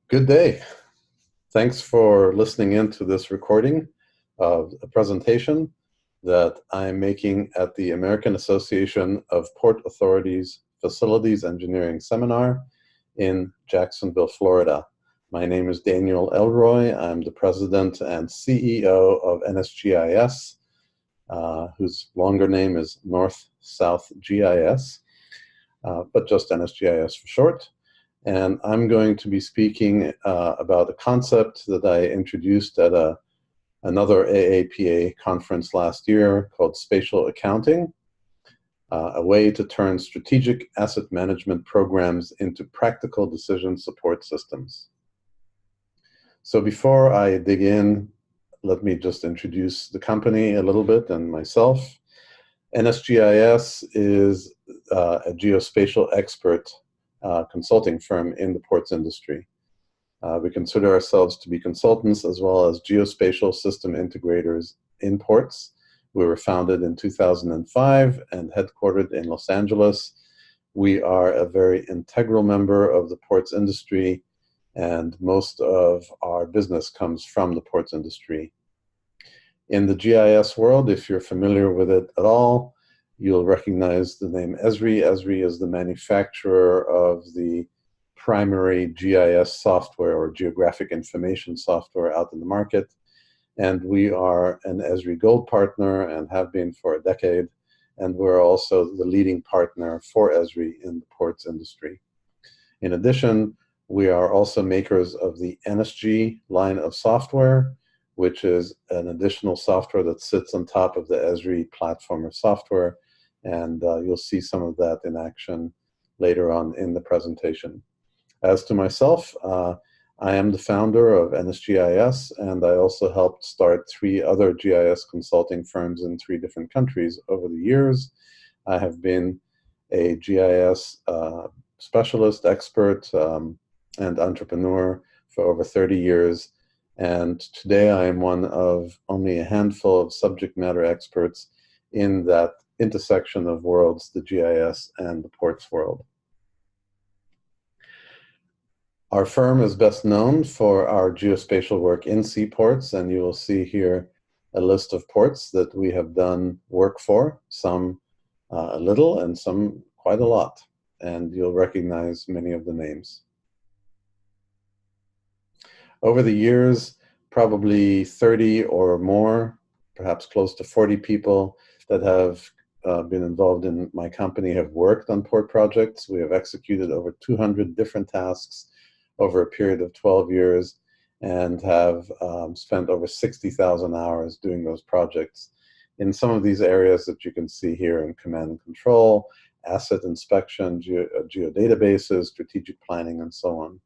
Good day. Thanks for listening in to this recording of a presentation that I'm making at the American Association of Port Authorities Facilities Engineering Seminar in Jacksonville, Florida. My name is Daniel Elroi. I'm the president and CEO of NSGIS, whose longer name is North-South GIS, but just NSGIS for short. And I'm going to be speaking about a concept that I introduced at another AAPA conference last year called Spatial Accounting, a way to turn strategic asset management programs into practical decision support systems. So before I dig in, let me just introduce the company a little bit and myself. NSGIS is a geospatial expert consulting firm in the ports industry. We consider ourselves to be consultants as well as geospatial system integrators in ports. We were founded in 2005 and headquartered in Los Angeles. We are a very integral member of the ports industry, and most of our business comes from the ports industry. In the GIS world, if you're familiar with it at all, you'll recognize the name Esri. Esri is the manufacturer of the primary GIS software or geographic information software out in the market. And we are an Esri Gold partner and have been for a decade. And we're also the leading partner for Esri in the ports industry. In addition, we are also makers of the NSG line of software, which is an additional software that sits on top of the Esri platform of software. And you'll see some of that in action later on in the presentation. As to myself, I am the founder of NSGIS, and I also helped start 3 other GIS consulting firms in 3 different countries over the years. I have been a GIS specialist, expert, and entrepreneur for over 30 years. And today I am one of only a handful of subject matter experts in that intersection of worlds, the GIS and the ports world. Our firm is best known for our geospatial work in seaports, and you will see here a list of ports that we have done work for, some a little and some quite a lot, and you'll recognize many of the names. Over the years, probably 30 or more, perhaps close to 40 people that have been involved in my company have worked on port projects. We have executed over 200 different tasks over a period of 12 years and have spent over 60,000 hours doing those projects in some of these areas that you can see here in command and control, asset inspection, geodatabases, strategic planning, and so on.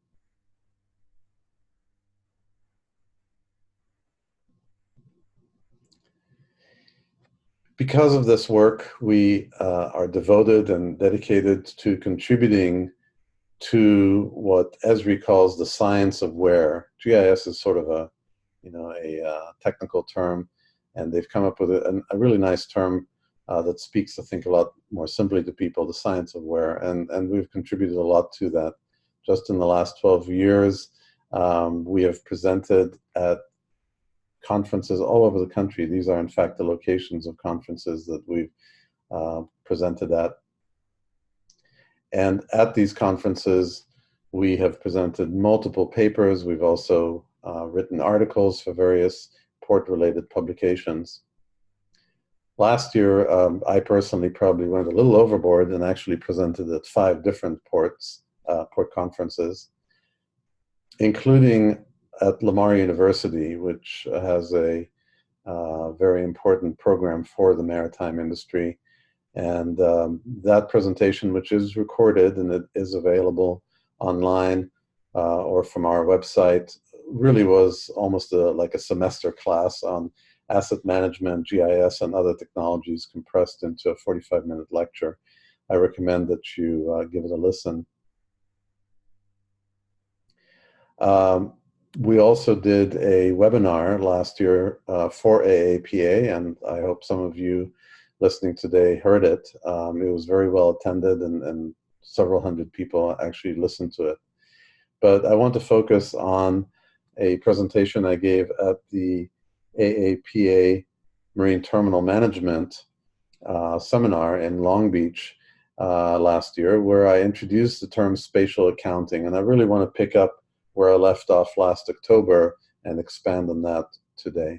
Because of this work, we are devoted and dedicated to contributing to what Esri calls the science of where. GIS is sort of a technical term, and they've come up with a really nice term that speaks, I think, a lot more simply to people, the science of where, and we've contributed a lot to that. Just in the last 12 years, we have presented at conferences all over the country. These are, in fact, the locations of conferences that we've presented at. And at these conferences, we have presented multiple papers. We've also written articles for various port-related publications. Last year, I personally probably went a little overboard and actually presented at 5 different port conferences, including at Lamar University, which has a very important program for the maritime industry. And that presentation, which is recorded and it is available online or from our website, really was almost like a semester class on asset management, GIS, and other technologies compressed into a 45-minute lecture. I recommend that you give it a listen. We also did a webinar last year for AAPA, and I hope some of you listening today heard it. It was very well attended, and several hundred people actually listened to it. but I want to focus on a presentation I gave at the AAPA Marine Terminal Management seminar in Long Beach last year, where I introduced the term spatial accounting, and I really want to pick up where I left off last October and expand on that today.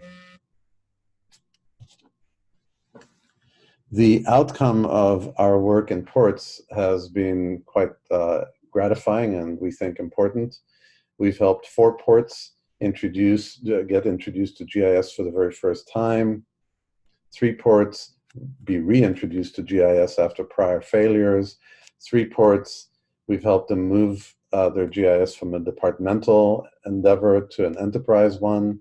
The outcome of our work in ports has been quite gratifying and we think important. We've helped 4 ports get introduced to GIS for the very first time, 3 ports be reintroduced to GIS after prior failures, 3 ports we've helped them move their GIS from a departmental endeavor to an enterprise one.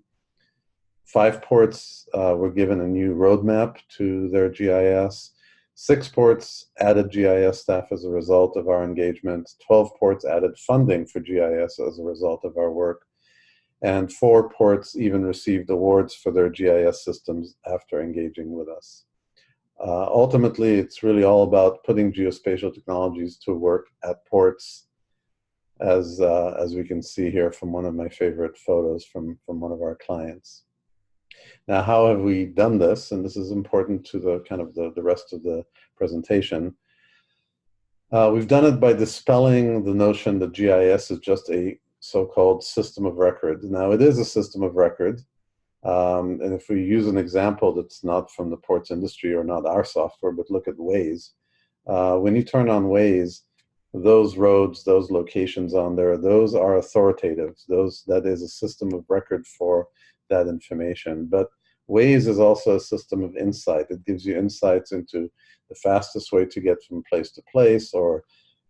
5 ports were given a new roadmap to their GIS. 6 ports added GIS staff as a result of our engagement. 12 ports added funding for GIS as a result of our work. And 4 ports even received awards for their GIS systems after engaging with us. Ultimately, it's really all about putting geospatial technologies to work at ports, as we can see here from one of my favorite photos from one of our clients. Now, how have we done this? And this is important to the kind of the rest of the presentation. We've done it by dispelling the notion that GIS is just a so-called system of record. Now, it is a system of record. And if we use an example that's not from the ports industry or not our software, but look at Waze, when you turn on Waze, those roads, those locations on there, those are authoritative. That is a system of record for that information. But Waze is also a system of insight. It gives you insights into the fastest way to get from place to place, or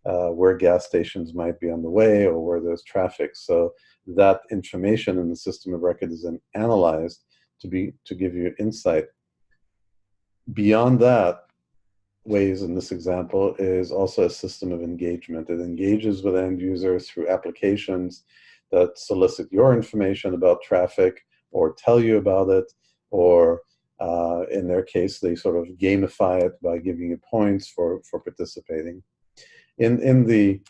where gas stations might be on the way, or where there's traffic. So that information in the system of record is then analyzed to give you insight. Beyond that, Waze in this example is also a system of engagement. It engages with end users through applications that solicit your information about traffic or tell you about it, or in their case, they sort of gamify it by giving you points for participating. In the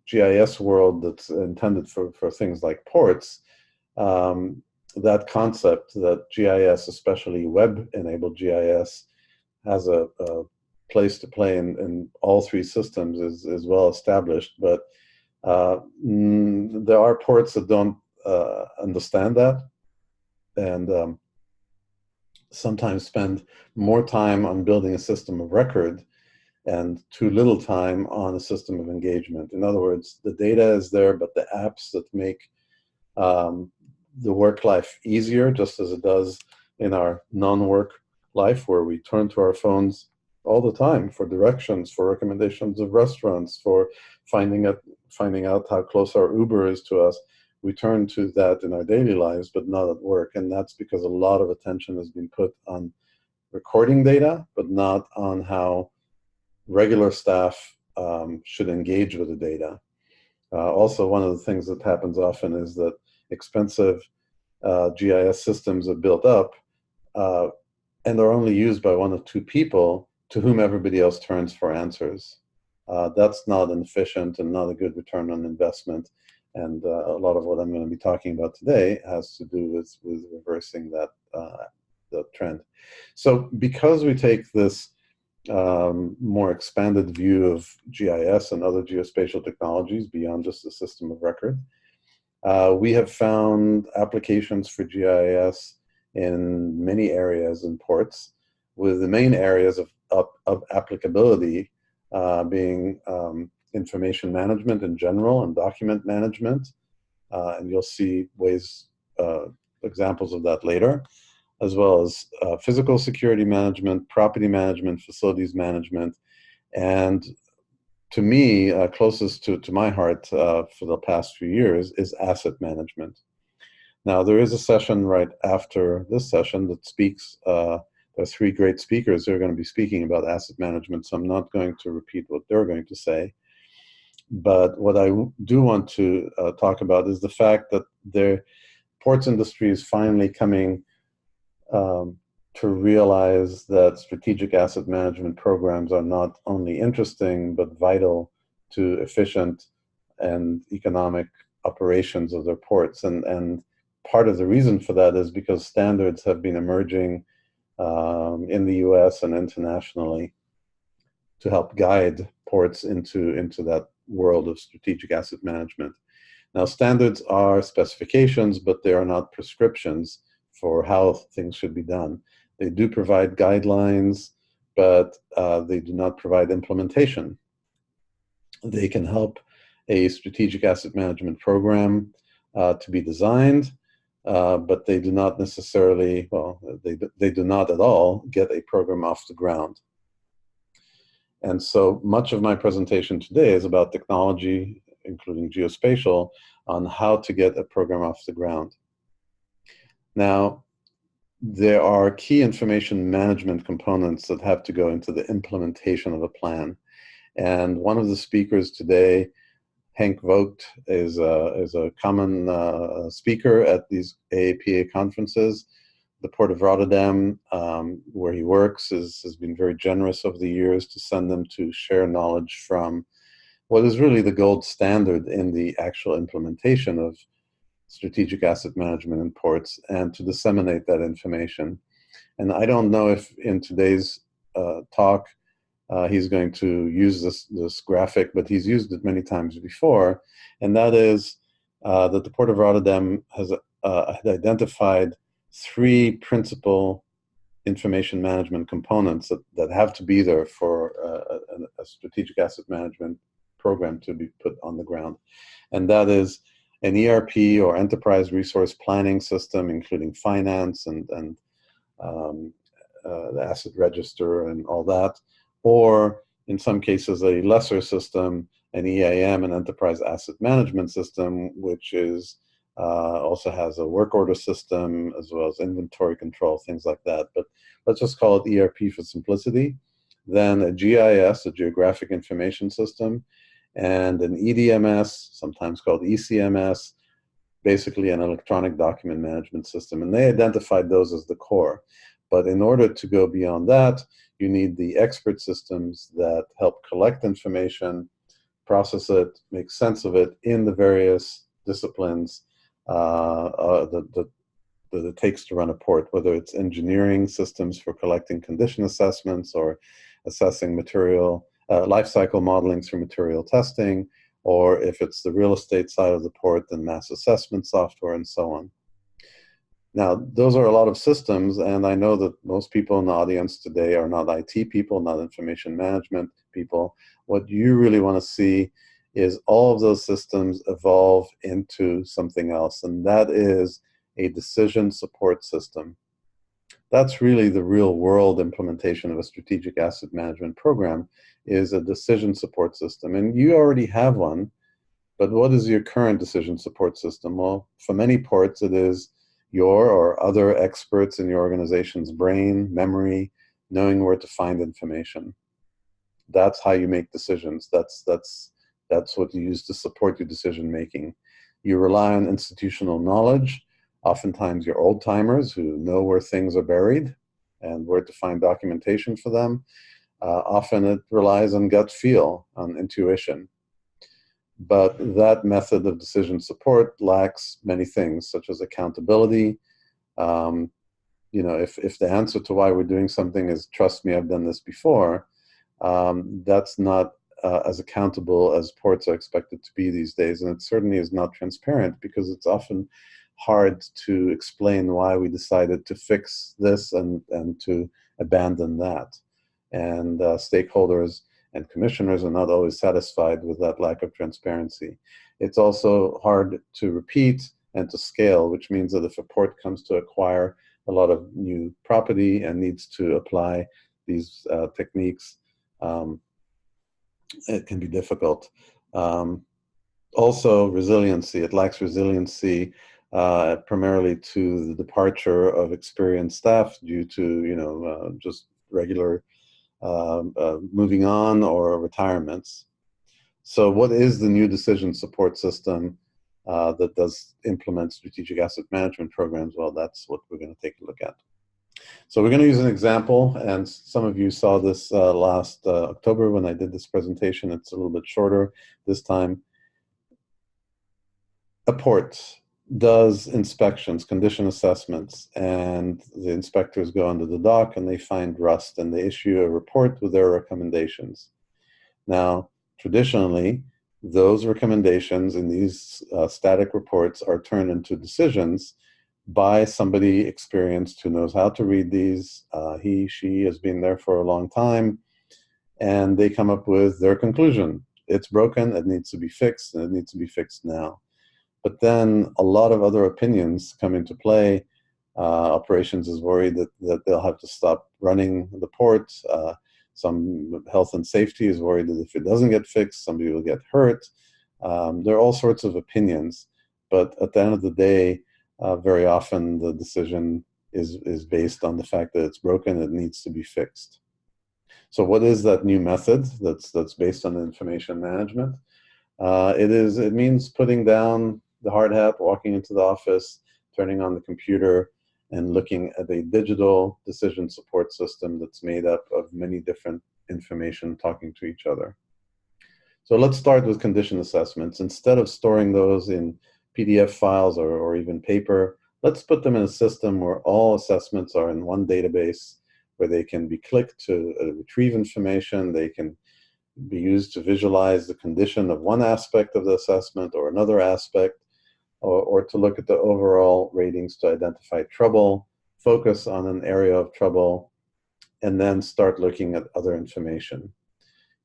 GIS world that's intended for things like ports, that concept that GIS, especially web-enabled GIS, has a place to play in all 3 systems is well established, but there are ports that don't understand that, and sometimes spend more time on building a system of record and too little time on a system of engagement. In other words, the data is there, but the apps that make the work life easier, just as it does in our non-work life, where we turn to our phones all the time for directions, for recommendations of restaurants, for finding out how close our Uber is to us. We turn to that in our daily lives, but not at work. And that's because a lot of attention has been put on recording data, but not on how regular staff should engage with the data. Also, one of the things that happens often is that expensive GIS systems are built up and are only used by 1 or 2 people to whom everybody else turns for answers. That's not an efficient and not a good return on investment. And a lot of what I'm going to be talking about today has to do with reversing that trend. So because we take this more expanded view of GIS and other geospatial technologies beyond just the system of record, we have found applications for GIS in many areas in ports, with the main areas of applicability being information management in general and document management, and you'll see examples of that later, as well as physical security management, property management, facilities management, and to me, closest to my heart for the past few years is asset management. Now, there is a session right after this session that speaks, there are 3 great speakers who are going to be speaking about asset management, so I'm not going to repeat what they're going to say. But what I do want to talk about is the fact that the ports industry is finally coming to realize that strategic asset management programs are not only interesting, but vital to efficient and economic operations of their ports. And part of the reason for that is because standards have been emerging in the US and internationally to help guide ports into that world of strategic asset management. Now, standards are specifications, but they are not prescriptions for how things should be done. They do provide guidelines, but they do not provide implementation. They can help a strategic asset management program to be designed, but they do not necessarily, well, they do not at all get a program off the ground. And so much of my presentation today is about technology, including geospatial, on how to get a program off the ground. Now, there are key information management components that have to go into the implementation of a plan. And one of the speakers today, Henk Vogt, is a common speaker at these AAPA conferences. The Port of Rotterdam, where he works, has been very generous over the years to send them to share knowledge from what is really the gold standard in the actual implementation of strategic asset management in ports, and to disseminate that information. And I don't know if in today's talk he's going to use this graphic, but he's used it many times before, and that is that the Port of Rotterdam has identified 3 principal information management components that have to be there for a strategic asset management program to be put on the ground. And that is an ERP, or enterprise resource planning system, including finance and the asset register and all that, or in some cases a lesser system, an EAM, an enterprise asset management system, which is also has a work order system as well as inventory control, things like that. But let's just call it ERP for simplicity. Then a GIS, a geographic information system, and an EDMS, sometimes called ECMS, basically an electronic document management system. And they identified those as the core. But in order to go beyond that, you need the expert systems that help collect information, process it, make sense of it in the various disciplines that it takes to run a port, whether it's engineering systems for collecting condition assessments or assessing material, life cycle modelings for material testing, or if it's the real estate side of the port, then mass assessment software and so on. Now, those are a lot of systems, and I know that most people in the audience today are not IT people, not information management people. What you really want to see is all of those systems evolve into something else, and that is a decision support system. That's really the real world implementation of a strategic asset management program, is a decision support system. And you already have one, but what is your current decision support system? Well, for many ports, it is your or other experts in your organization's brain, memory, knowing where to find information. That's how you make decisions. That's what you use to support your decision making. You rely on institutional knowledge, oftentimes your old timers who know where things are buried and where to find documentation for them. Often it relies on gut feel, on intuition. But that method of decision support lacks many things, such as accountability. If the answer to why we're doing something is, trust me, I've done this before, that's not as accountable as ports are expected to be these days. And it certainly is not transparent, because it's often hard to explain why we decided to fix this and to abandon that. And stakeholders and commissioners are not always satisfied with that lack of transparency. It's also hard to repeat and to scale, which means that if a port comes to acquire a lot of new property and needs to apply these techniques, it can be difficult. Also, resiliency. It lacks resiliency primarily to the departure of experienced staff due to just regular moving on or retirements. So what is the new decision support system that does implement strategic asset management programs? Well, that's what we're going to take a look at. So we're going to use an example, and some of you saw this last October when I did this presentation. It's a little bit shorter this time. A port does inspections, condition assessments, and the inspectors go under the dock and they find rust and they issue a report with their recommendations. Now, traditionally, those recommendations in these static reports are turned into decisions by somebody experienced who knows how to read these. He, she has been there for a long time, and they come up with their conclusion. It's broken, it needs to be fixed, and it needs to be fixed now. But then a lot of other opinions come into play. Operations is worried that they'll have to stop running the port. Some health and safety is worried that if it doesn't get fixed, somebody will get hurt. There are all sorts of opinions. But at the end of the day, very often the decision is based on the fact that it's broken, it needs to be fixed. So what is that new method that's based on information management? It means putting down the hard hat, walking into the office, turning on the computer, and looking at a digital decision support system that's made up of many different information talking to each other. So let's start with condition assessments. Instead of storing those in PDF files or even paper, let's put them in a system where all assessments are in one database, where they can be clicked to retrieve information, they can be used to visualize the condition of one aspect of the assessment or another aspect, or to look at the overall ratings to identify trouble, focus on an area of trouble, and then start looking at other information.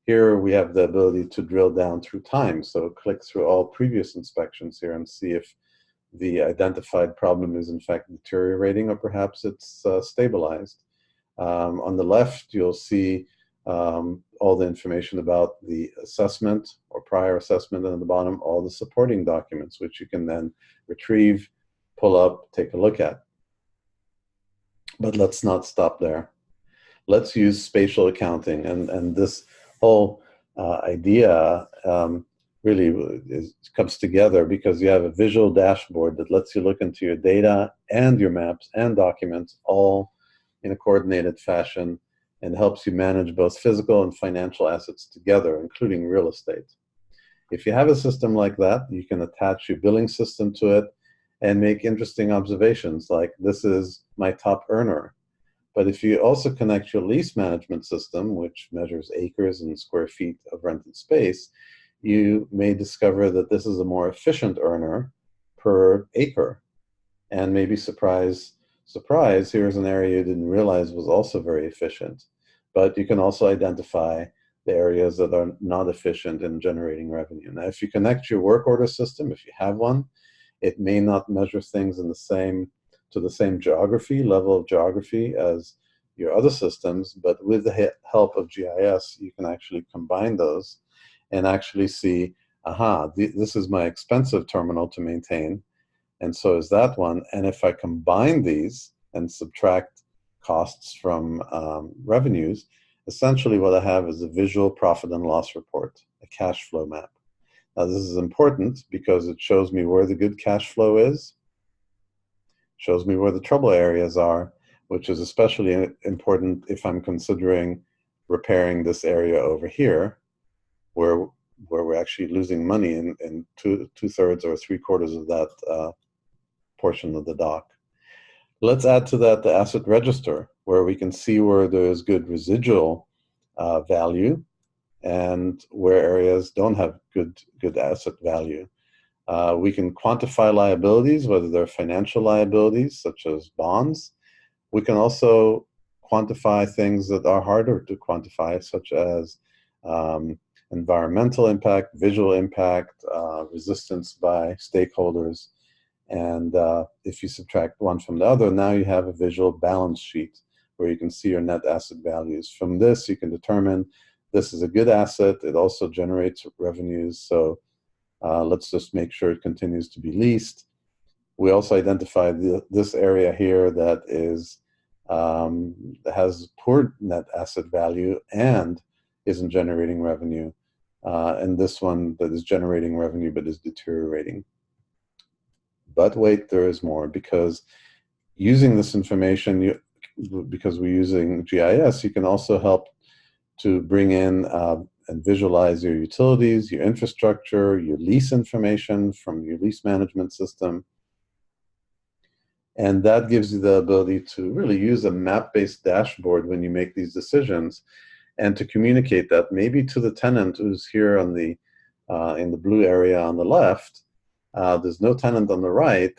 Here we have the ability to drill down through time, so click through all previous inspections here and see if the identified problem is in fact deteriorating or perhaps it's stabilized. On the left, you'll see all the information about the assessment or prior assessment, and at the bottom, all the supporting documents, which you can then retrieve, pull up, take a look at. But let's not stop there. Let's use spatial accounting, and this whole idea really comes together because you have a visual dashboard that lets you look into your data and your maps and documents all in a coordinated fashion, and helps you manage both physical and financial assets together, including real estate. If you have a system like that, you can attach your billing system to it and make interesting observations like, this is my top earner. But if you also connect your lease management system, which measures acres and square feet of rented space, you may discover that this is a more efficient earner per acre. And maybe surprise, here's an area you didn't realize was also very efficient. But you can also identify the areas that are not efficient in generating revenue. Now, if you connect your work order system, if you have one, it may not measure things in to the same geography, level of geography as your other systems, but with the help of GIS, you can actually combine those and actually see, aha, this is my expensive terminal to maintain, and so is that one. And if I combine these and subtract costs from revenues, essentially what I have is a visual profit and loss report, a cash flow map. Now this is important because it shows me where the good cash flow is, shows me where the trouble areas are, which is especially important if I'm considering repairing this area over here, where we're actually losing money in two-thirds or three-quarters of that portion of the dock. Let's add to that the asset register, where we can see where there's good residual value and where areas don't have good asset value. We can quantify liabilities, whether they're financial liabilities, such as bonds. We can also quantify things that are harder to quantify, such as environmental impact, visual impact, resistance by stakeholders. And if you subtract one from the other, now you have a visual balance sheet where you can see your net asset values. From this, you can determine this is a good asset. It also generates revenues. So let's just make sure it continues to be leased. We also identify this area here that has poor net asset value and isn't generating revenue, and this one that is generating revenue but is deteriorating. But wait, there is more, because using this information, because we're using GIS, you can also help to bring in and visualize your utilities, your infrastructure, your lease information from your lease management system. And that gives you the ability to really use a map-based dashboard when you make these decisions, and to communicate that maybe to the tenant who's here on the in the blue area on the left. There's no tenant on the right,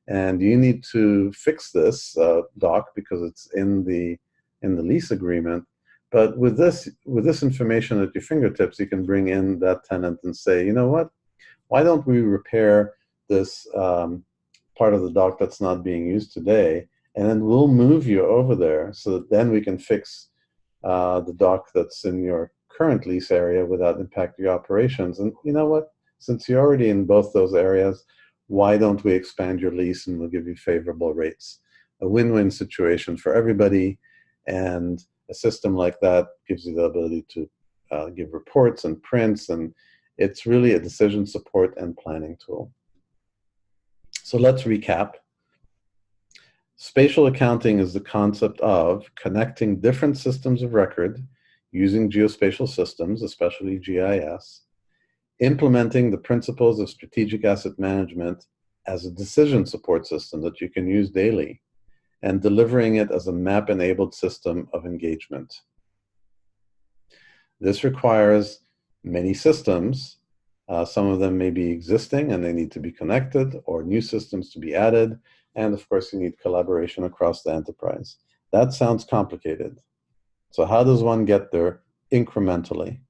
and you need to fix this dock because it's in the lease agreement. But with this information at your fingertips, you can bring in that tenant and say, you know what? Why don't we repair this part of the dock that's not being used today, and then we'll move you over there so that then we can fix the dock that's in your current lease area without impacting your operations. And you know what? Since you're already in both those areas, why don't we expand your lease and we'll give you favorable rates? A win-win situation for everybody, and a system like that gives you the ability to give reports and prints, and it's really a decision support and planning tool. So let's recap. Spatial accounting is the concept of connecting different systems of record using geospatial systems, especially GIS, implementing the principles of strategic asset management as a decision support system that you can use daily, and delivering it as a map-enabled system of engagement. This requires many systems. Some of them may be existing and they need to be connected, or new systems to be added. And of course, you need collaboration across the enterprise. That sounds complicated. So how does one get there incrementally?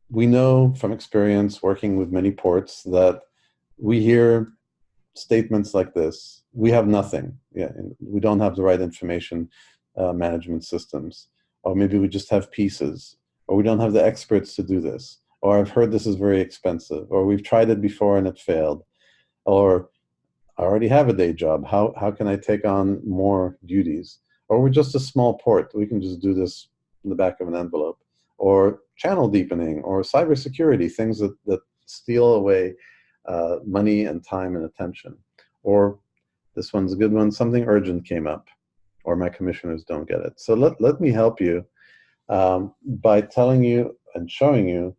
We know from experience working with many ports that we hear statements like this: we have nothing. Yeah, we don't have the right information management systems. Or maybe we just have pieces. Or we don't have the experts to do this. Or I've heard this is very expensive. Or we've tried it before and it failed. Or I already have a day job. How can I take on more duties? Or we're just a small port. We can just do this in the back of an envelope. Or channel deepening, or cybersecurity, things that steal away money and time and attention. Or this one's a good one, something urgent came up, or my commissioners don't get it. So let me help you by telling you and showing you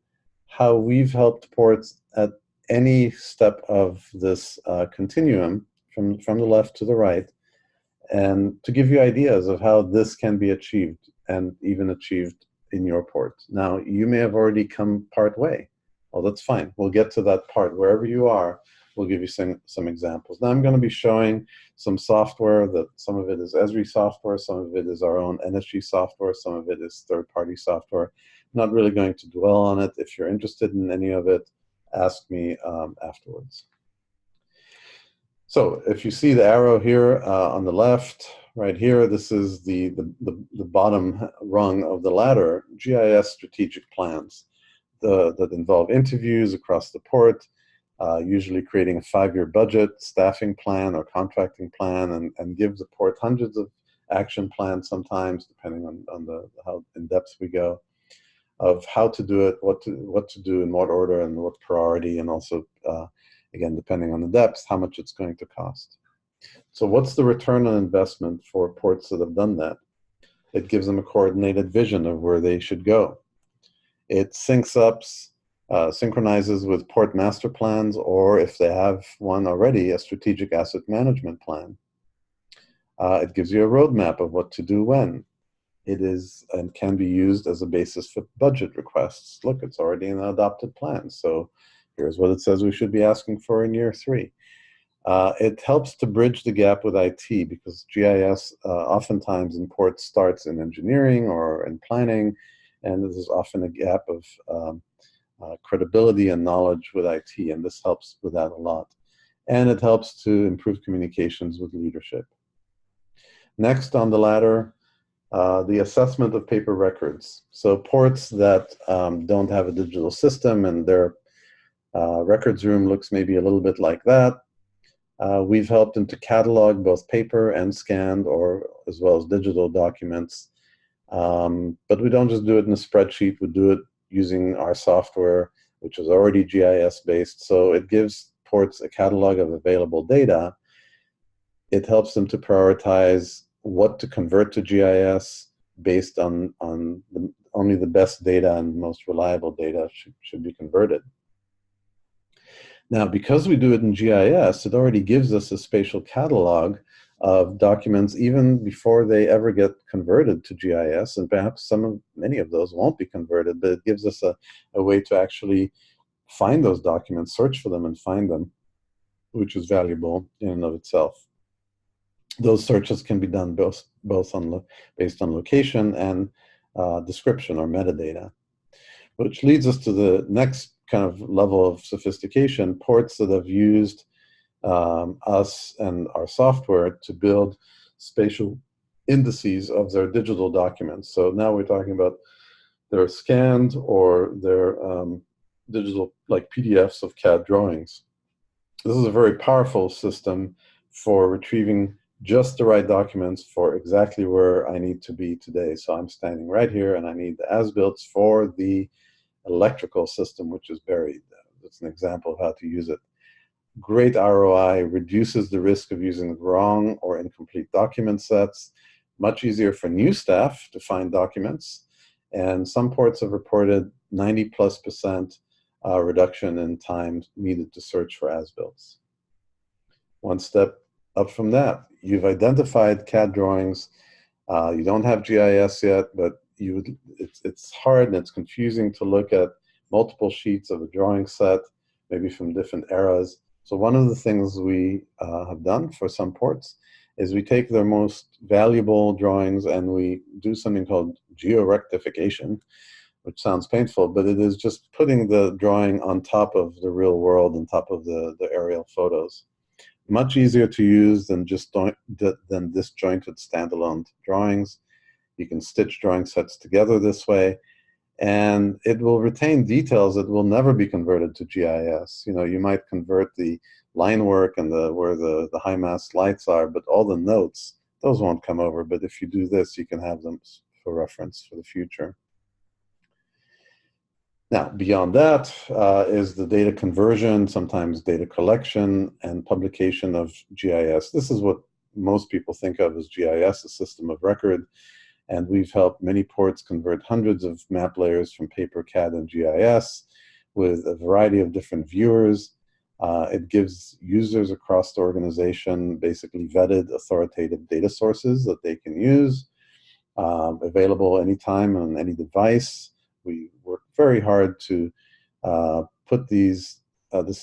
how we've helped ports at any step of this continuum from the left to the right, and to give you ideas of how this can be achieved, and even achieved in your port. Now, you may have already come part way. Well, that's fine. We'll get to that part. Wherever you are, we'll give you some examples. Now, I'm going to be showing some software that some of it is Esri software, some of it is our own NSG software, some of it is third-party software. I'm not really going to dwell on it. If you're interested in any of it, ask me afterwards. So if you see the arrow here on the left, right here, this is the bottom rung of the ladder, GIS Strategic Plans that involve interviews across the port, usually creating a 5-year budget, staffing plan, or contracting plan, and give the port hundreds of action plans sometimes, depending on how in-depth we go, of how to do it, what to do, in what order, and what priority, and also, again, depending on the depth, how much it's going to cost. So what's the return on investment for ports that have done that? It gives them a coordinated vision of where they should go. It synchronizes with port master plans, or if they have one already, a strategic asset management plan. It gives you a roadmap of what to do when. It is and can be used as a basis for budget requests. Look, it's already in the adopted plan, so here's what it says we should be asking for in year 3. It helps to bridge the gap with IT, because GIS oftentimes in ports starts in engineering or in planning, and there's often a gap of credibility and knowledge with IT, and this helps with that a lot. And it helps to improve communications with leadership. Next on the ladder, the assessment of paper records. So ports that don't have a digital system and their records room looks maybe a little bit like that. We've helped them to catalog both paper and scanned, or as well as digital documents. But we don't just do it in a spreadsheet. We do it using our software, which is already GIS based. So it gives ports a catalog of available data. It helps them to prioritize what to convert to GIS based on only the best data and most reliable data should be converted. Now, because we do it in GIS, it already gives us a spatial catalog of documents even before they ever get converted to GIS, and perhaps many of those won't be converted, but it gives us a way to actually find those documents, search for them and find them, which is valuable in and of itself. Those searches can be done both based on location and description or metadata, which leads us to the next kind of level of sophistication: ports that have used us and our software to build spatial indices of their digital documents. So now we're talking about they're scanned or they're digital, like PDFs of CAD drawings. This is a very powerful system for retrieving just the right documents for exactly where I need to be today. So I'm standing right here and I need the as-builts for the electrical system, which is buried. That's an example of how to use it. Great ROI, reduces the risk of using wrong or incomplete document sets, much easier for new staff to find documents, and some ports have reported 90+% reduction in time needed to search for as-builts. One step up from that, you've identified CAD drawings. You don't have GIS yet, but it's hard and it's confusing to look at multiple sheets of a drawing set, maybe from different eras. So one of the things we have done for some ports is we take their most valuable drawings and we do something called georectification, which sounds painful, but it is just putting the drawing on top of the real world, on top of the aerial photos. Much easier to use than disjointed standalone drawings. You can stitch drawing sets together this way, and it will retain details that will never be converted to GIS. You know, you might convert the line work and where the high mast lights are, but all the notes, those won't come over. But if you do this, you can have them for reference for the future. Now, beyond that is the data conversion, sometimes data collection and publication of GIS. This is what most people think of as GIS, a system of record. And we've helped many ports convert hundreds of map layers from paper, CAD, and GIS with a variety of different viewers. It gives users across the organization basically vetted authoritative data sources that they can use, available anytime on any device. We work very hard to put this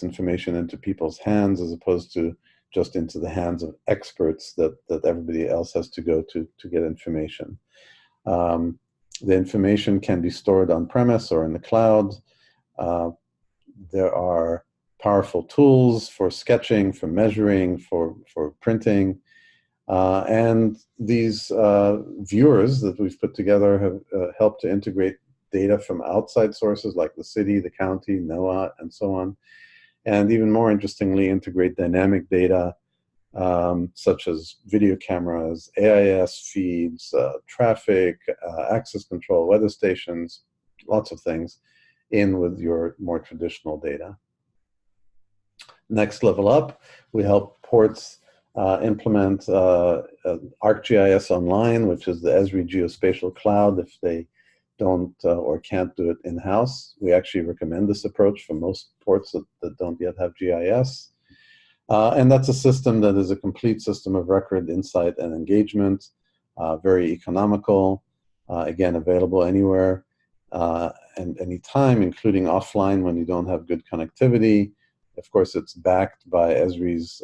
information into people's hands as opposed to just into the hands of experts that everybody else has to go to get information. The information can be stored on-premise or in the cloud. There are powerful tools for sketching, for measuring, for printing. And these viewers that we've put together have helped to integrate data from outside sources like the city, the county, NOAA, and so on. And even more interestingly, integrate dynamic data such as video cameras, AIS feeds, traffic, access control, weather stations, lots of things in with your more traditional data. Next level up, we help ports implement ArcGIS Online, which is the Esri geospatial cloud if they don't or can't do it in-house. We actually recommend this approach for most ports that don't yet have GIS. And that's a system that is a complete system of record, insight, and engagement, very economical, again, available anywhere and anytime, including offline when you don't have good connectivity. Of course, it's backed by Esri's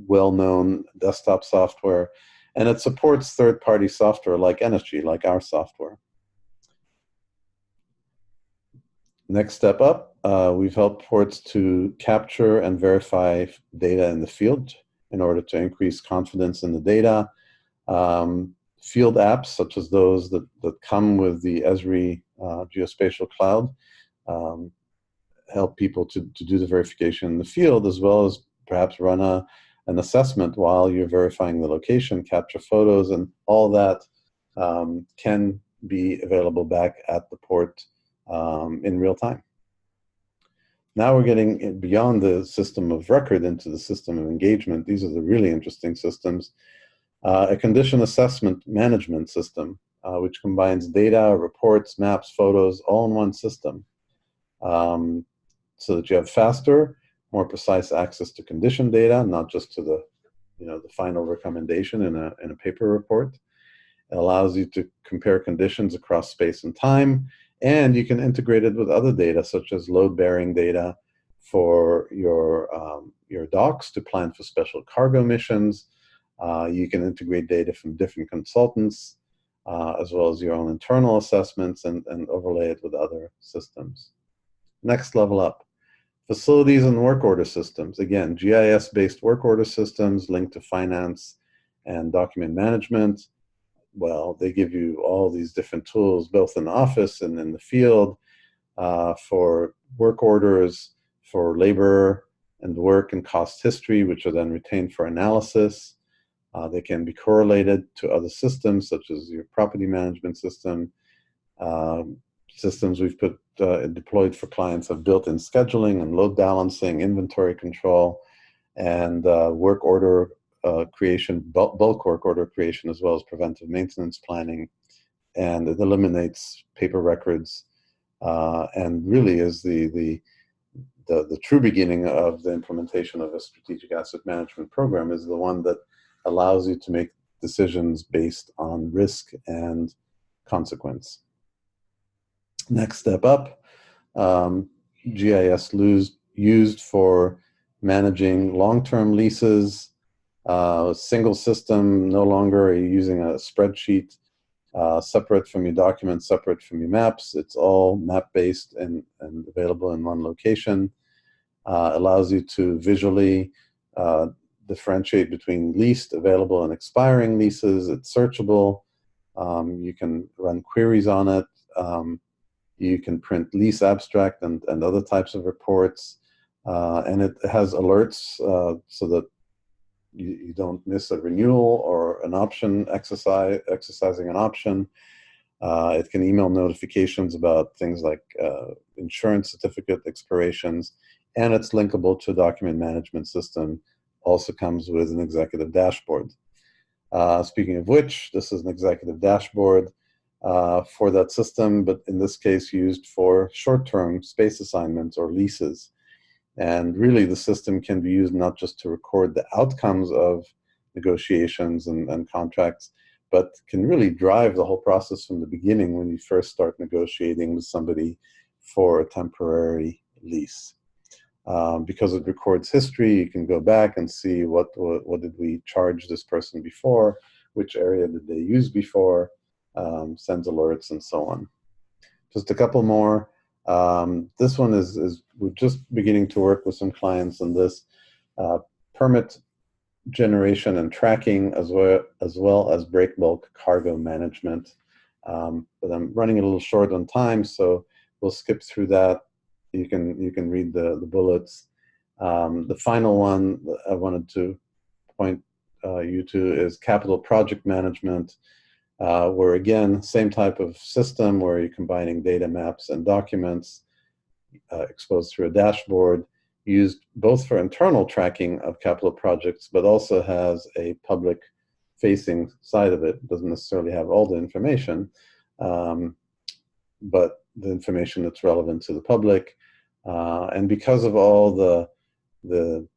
well-known desktop software, and it supports third-party software like NSG, like our software. Next step up, we've helped ports to capture and verify data in the field in order to increase confidence in the data. Field apps, such as those that come with the Esri geospatial cloud, help people to do the verification in the field, as well as perhaps run an assessment while you're verifying the location, capture photos, and all that can be available back at the port in real time. Now we're getting beyond the system of record into the system of engagement. These are the really interesting systems. A condition assessment management system, which combines data, reports, maps, photos, all in one system, so that you have faster, more precise access to condition data, not just to the, the final recommendation in a paper report. It allows you to compare conditions across space and time, and you can integrate it with other data, such as load-bearing data for your docks to plan for special cargo missions. You can integrate data from different consultants, as well as your own internal assessments, and overlay it with other systems. Next level up, facilities and work order systems. Again, GIS-based work order systems linked to finance and document management. Well, they give you all these different tools, both in the office and in the field, for work orders, for labor and work and cost history, which are then retained for analysis. They can be correlated to other systems, such as your property management system. Systems we've deployed for clients have built-in scheduling and load balancing, inventory control, and work order creation, bulk work order creation, as well as preventive maintenance planning. And it eliminates paper records, and really is the true beginning of the implementation of a strategic asset management program, is the one that allows you to make decisions based on risk and consequence. Next step up, GIS used for managing long-term leases, single system. No longer are you using a spreadsheet separate from your documents, separate from your maps. It's all map-based and available in one location. Allows you to visually differentiate between leased, available, and expiring leases. It's searchable. You can run queries on it. You can print lease abstract and other types of reports. And it has alerts so that you don't miss a renewal or an option exercising an option. It can email notifications about things like insurance certificate expirations, and it's linkable to a document management system. Also comes with an executive dashboard. Speaking of which, this is an executive dashboard for that system, but in this case used for short-term space assignments or leases. And really the system can be used not just to record the outcomes of negotiations and contracts, but can really drive the whole process from the beginning when you first start negotiating with somebody for a temporary lease. Because it records history, you can go back and see what did we charge this person before, which area did they use before, sends alerts and so on. Just a couple more. This one is we're just beginning to work with some clients on this. Permit generation and tracking, as well as break bulk cargo management. But I'm running a little short on time, so we'll skip through that. You can read the bullets. The final one that I wanted to point you to is capital project management, where again, same type of system where you're combining data, maps, and documents exposed through a dashboard, used both for internal tracking of capital projects, but also has a public-facing side of it. It doesn't necessarily have all the information, but the information that's relevant to the public. And because of all the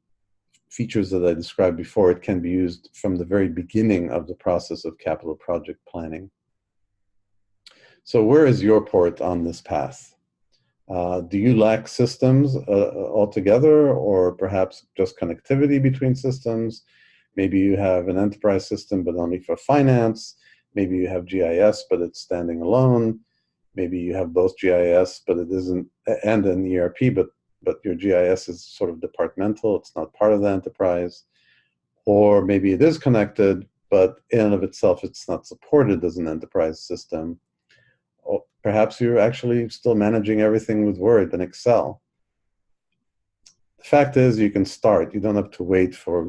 features that I described before, it can be used from the very beginning of the process of capital project planning. So where is your port on this path? Do you lack systems altogether, or perhaps just connectivity between systems? Maybe you have an enterprise system, but only for finance. Maybe you have GIS, but it's standing alone. Maybe you have both GIS, but it isn't, and an ERP, but your GIS is sort of departmental. It's not part of the enterprise. Or maybe it is connected, but in and of itself, it's not supported as an enterprise system. Or perhaps you're actually still managing everything with Word and Excel. The fact is, you can start. You don't have to wait for,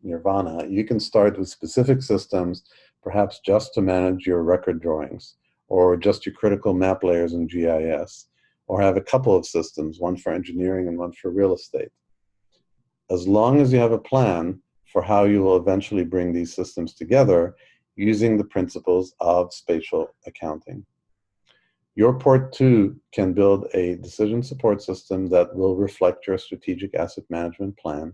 nirvana. You can start with specific systems, perhaps just to manage your record drawings, or just your critical map layers in GIS, or have a couple of systems, one for engineering and one for real estate. As long as you have a plan for how you will eventually bring these systems together using the principles of spatial accounting. Your Port 2 can build a decision support system that will reflect your strategic asset management plan.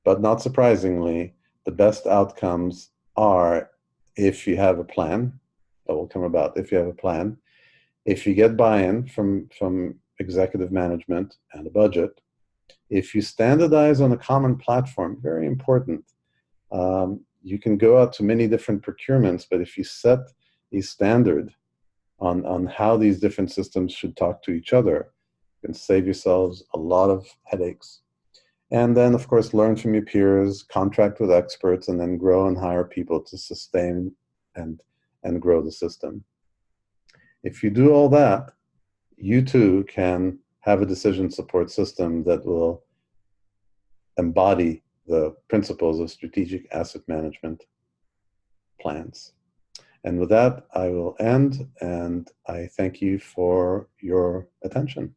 But not surprisingly, the best outcomes are if you have a plan, that will come about if you have a plan, if you get buy-in from executive management and a budget, if you standardize on a common platform, very important. You can go out to many different procurements, but if you set a standard on how these different systems should talk to each other, you can save yourselves a lot of headaches. And then, of course, learn from your peers, contract with experts, and then grow and hire people to sustain and grow the system. If you do all that, you too can have a decision support system that will embody the principles of strategic asset management plans. And with that, I will end, and I thank you for your attention.